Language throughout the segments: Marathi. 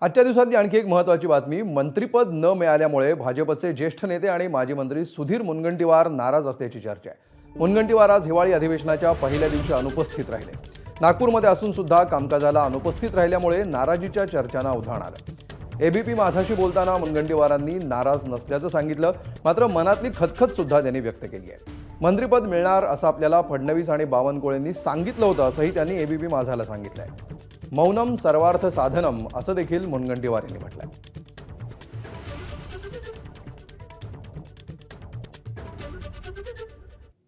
आजच्या दिवसातली आणखी एक महत्त्वाची बातमी, मंत्रिपद न मिळाल्यामुळे भाजपचे ज्येष्ठ नेते आणि माजी मंत्री सुधीर मुनगंटीवार नाराज असल्याची चर्चा आहे। मुनगंटीवार आज हिवाळी अधिवेशनाच्या पहिल्या दिवशी अनुपस्थित राहिले। नागपूरमध्ये असून सुद्धा कामकाजाला अनुपस्थित राहिल्यामुळे नाराजीच्या चर्चांना उधाण आलं। एबीपी माझाशी बोलताना मुनगंटीवारांनी नाराज नसल्याचं सांगितलं, मात्र मनातली खतखत सुद्धा त्यांनी व्यक्त केली आहे। मंत्रिपद मिळणार असं आपल्याला फडणवीस आणि बावनकुळेंनी सांगितलं होतं असंही त्यांनी एबीपी माझाला सांगितलंय। मौनम सर्वार्थ साधनम असं देखील मुनगंटीवार यांनी म्हटलंय।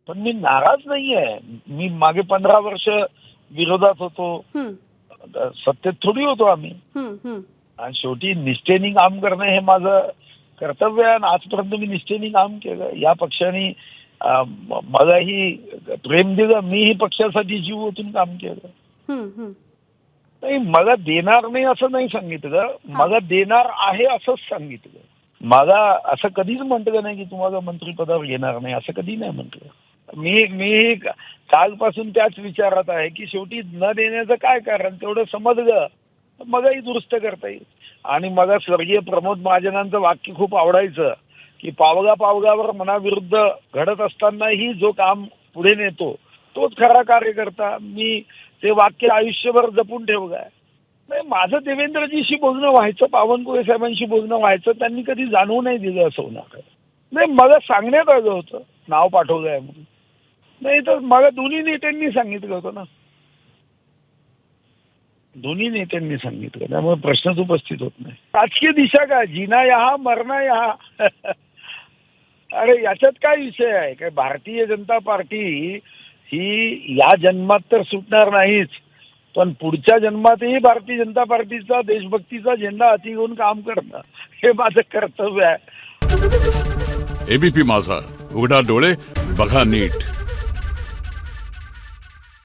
पण मी नाराज नाहीये। मी मागे 15 वर्ष विरोधात होतो, सत्तेत थोडी होतो आम्ही। आणि शेवटी निष्ठेने काम करणं हे माझं कर्तव्य आहे आणि आजपर्यंत मी निष्ठेने काम केलं। या पक्षाने मलाही प्रेम दिलं, मीही पक्षासाठी जीव ओतून काम केलं। नाही, मला देणार नाही असं नाही सांगितलं, मला देणार आहे असंच सांगितलं। मला असं कधीच म्हटलं नाही की तुम्हाला मंत्रिपदावर घेणार नाही, असं कधी नाही म्हटलं। मी कालपासून त्याच विचारात आहे की शेवटी न देण्याचं काय कारण, तेवढं समजलं मलाही दुरुस्त करता येईल। आणि मला स्वर्गीय प्रमोद महाजनांचं वाक्य खूप आवडायचं की पावगा पावगावर मनाविरुद्ध घडत असतानाही जो काम पुढे नेतो तोच खरा कार्यकर्ता। मी ते वाक्य आयुष्यभर जपून ठेवलं आहे। नाही, माझं देवेंद्रजीशी बोलणं व्हायचं, बावनकुळे साहेबांशी बोलणं व्हायचं, त्यांनी कधी जाणवू नाही दिलं असं होणार। नाही, मला सांगण्यात आलं होतं नाव पाठवलं आहे म्हणून, नाही तर मला दोन्ही नेत्यांनी सांगितलं होतं ना, दोन्ही नेत्यांनी सांगितलं, त्यामुळे प्रश्नच उपस्थित होत नाही। राजकीय दिशा काय, जीना यहा मरना यहा। अरे याच्यात काय विषय आहे काय, भारतीय जनता पार्टी ही या जन्मात तर सुटणार नाहीच, पण पुढच्या जन्मातही भारतीय जनता पार्टीचा देशभक्तीचा झेंडा हाती घेऊन काम करणं हे माझं कर्तव्य आहे। एबीपी माझा, उघडा डोळे बघा नीट।